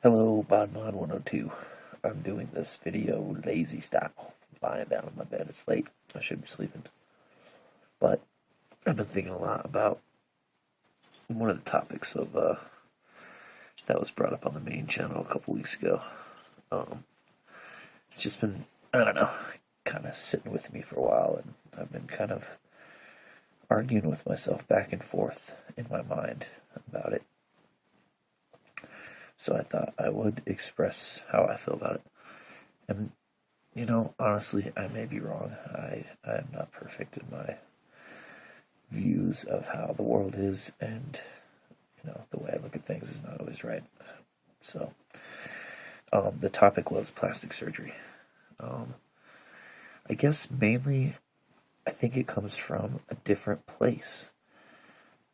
Hello, BodMod102. I'm doing this video lazy style, lying down in my bed. It's late. I should be sleeping. But I've been thinking a lot about one of the topics that was brought up on the main channel a couple weeks ago. It's just been, I don't know, kind of sitting with me for a while, and I've been kind of arguing with myself back and forth in my mind about it. So I thought I would express how I feel about it. And, honestly, I may be wrong. I am not perfect in my views of how the world is, and, the way I look at things is not always right. So, the topic was plastic surgery. I guess mainly, I think it comes from a different place.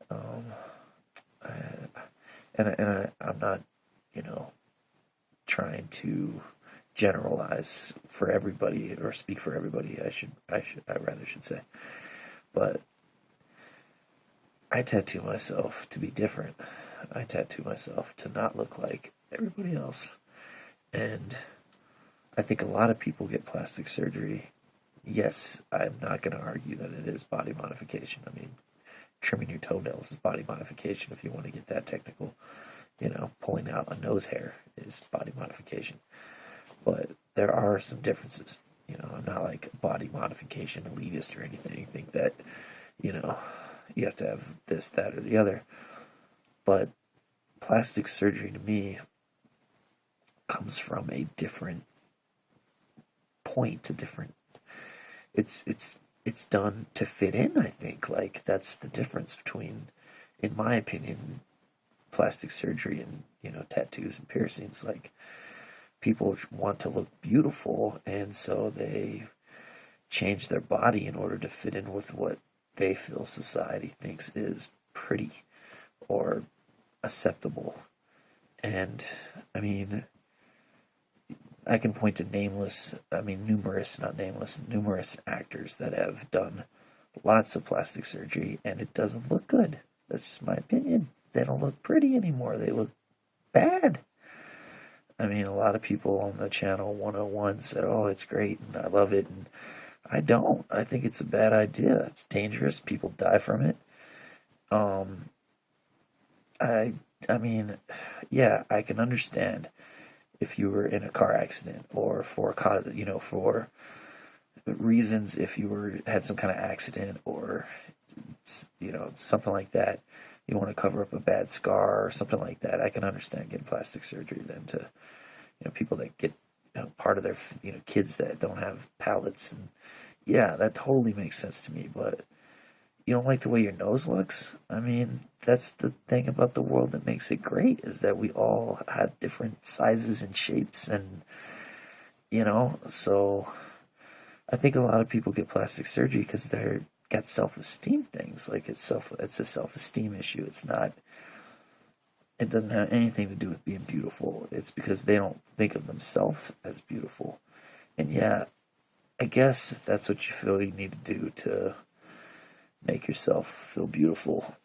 I'm not, trying to generalize for everybody or speak for everybody. I rather should say, but I tattoo myself to be different. I tattoo myself to not look like everybody else, and I think a lot of people get plastic surgery. Yes, I'm not going to argue that it is body modification. I mean, trimming your toenails is body modification if you want to get that technical. Pulling out a nose hair is body modification. But there are some differences. I'm not like body modification elitist or anything. I think that, you have to have this, that, or the other. But plastic surgery to me comes from a different point, a different. It's done to fit in. I think like that's the difference between, in my opinion, plastic surgery and tattoos and piercings. Like people want to look beautiful, and so they change their body in order to fit in with what they feel society thinks is pretty or acceptable. And I mean, I can point to numerous actors that have done lots of plastic surgery, and it doesn't look good. That's just my opinion. They don't look pretty anymore. They look bad. I mean, a lot of people on the channel 101 said, "Oh, it's great and I love it," and I don't. I think it's a bad idea. It's dangerous. People die from it. Um, I I mean, yeah, I can understand if you were in a car accident or for reasons, if you were had some kind of accident or something like that. You want to cover up a bad scar or something like that. I can understand getting plastic surgery then to people that get part of their kids that don't have palates, and yeah, that totally makes sense to me. But you don't like the way your nose looks? I mean, that's the thing about the world that makes it great, is that we all have different sizes and shapes, and so I think a lot of people get plastic surgery because they're got self-esteem things. Like it's a self-esteem issue. It doesn't have anything to do with being beautiful. It's because they don't think of themselves as beautiful. And yeah, I guess if that's what you feel you need to do to make yourself feel beautiful,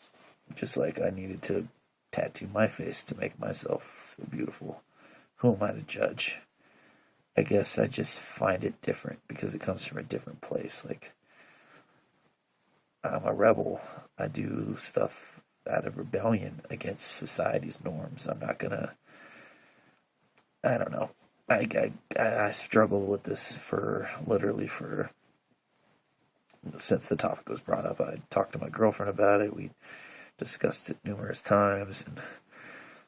just like I needed to tattoo my face to make myself feel beautiful. Who am I to judge? I guess I just find it different because it comes from a different place. Like, I'm a rebel. I do stuff out of rebellion against society's norms. I'm not gonna. I don't know. I struggled with this for literally for since the topic was brought up. I talked to my girlfriend about it. We discussed it numerous times, and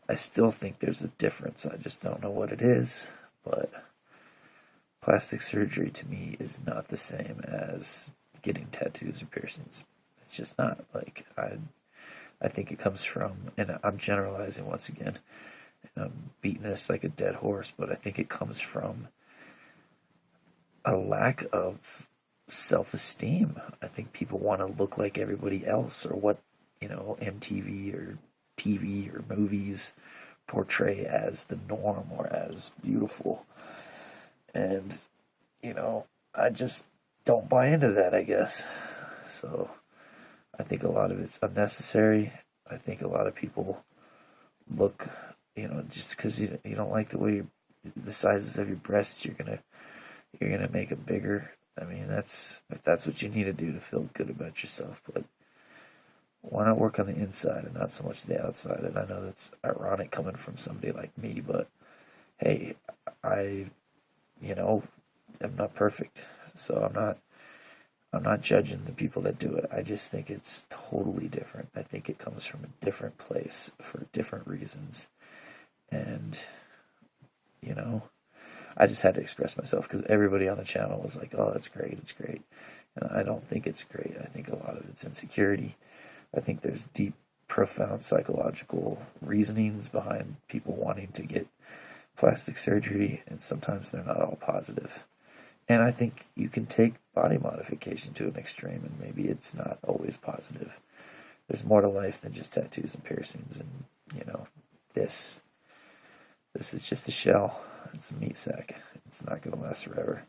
I still think there's a difference. I just don't know what it is. But plastic surgery to me is not the same as getting tattoos or piercings. It's just not. Like I think it comes from, and I'm generalizing once again, and I'm beating this like a dead horse, but I think it comes from a lack of self-esteem. I think people want to look like everybody else, or what MTV or TV or movies portray as the norm or as beautiful. And I just don't buy into that, I guess. So I think a lot of it's unnecessary. I think a lot of people look just because you don't like the way the sizes of your breasts, you're gonna make them bigger. I mean, if that's what you need to do to feel good about yourself. But why not work on the inside and not so much the outside? And I know that's ironic coming from somebody like me, but hey, I, you know, am not perfect, so I'm not judging the people that do it. I just think it's totally different. I think it comes from a different place for different reasons, and you know, I just had to express myself because everybody on the channel was like, "Oh, it's great, it's great," and I don't think it's great. I think a lot of it's insecurity. I think there's deep, profound psychological reasonings behind people wanting to get plastic surgery, and sometimes they're not all positive. And I think you can take body modification to an extreme, and maybe it's not always positive. There's more to life than just tattoos and piercings, and this this is just a shell. It's a meat sack. It's not gonna last forever.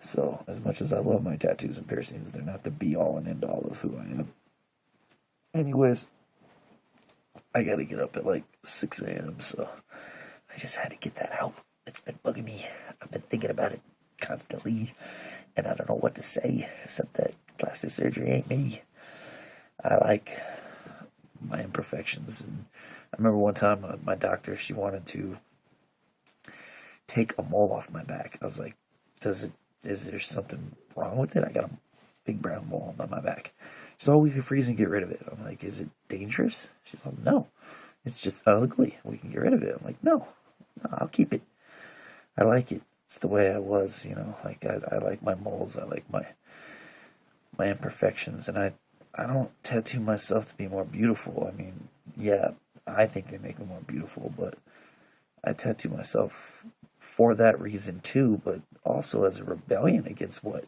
So, as much as I love my tattoos and piercings, they're not the be all and end all of who I am. Anyways, I gotta get up at like 6 a.m., so I just had to get that out. It's been bugging me. I've been thinking about it constantly, and I don't know what to say except that plastic surgery ain't me. I like my imperfections, and I remember one time my doctor, she wanted to take a mole off my back. I was like, is there something wrong with it? I got a big brown mole on my back. She's like, oh, we can freeze and get rid of it. I'm like, is it dangerous? She's like, no, it's just ugly. We can get rid of it. I'm like, no, I'll keep it. I like it. It's the way I was, like I like my moles. I like my imperfections, and I don't tattoo myself to be more beautiful. I mean, yeah, I think they make me more beautiful, but I tattoo myself for that reason too, but also as a rebellion against what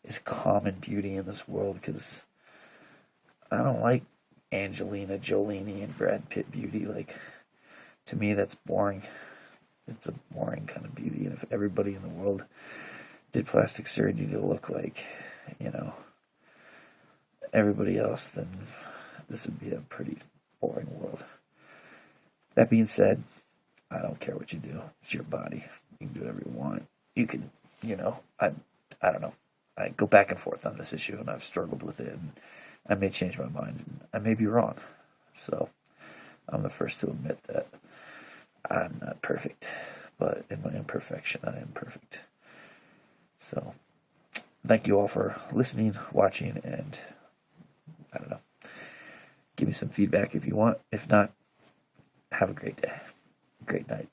is common beauty in this world, because I don't like Angelina Jolie and Brad Pitt beauty. Like, to me, that's boring. It's a boring kind of beauty, and if everybody in the world did plastic surgery to look like, you know, everybody else, then this would be a pretty boring world. That being said, I don't care what you do. It's your body. You can do whatever you want. You can, I don't know. I go back and forth on this issue, and I've struggled with it, and I may change my mind, and I may be wrong. So I'm the first to admit that I'm not perfect, but in my imperfection, I am perfect. So thank you all for listening, watching, and I don't know. Give me some feedback if you want. If not, have a great day. Great night.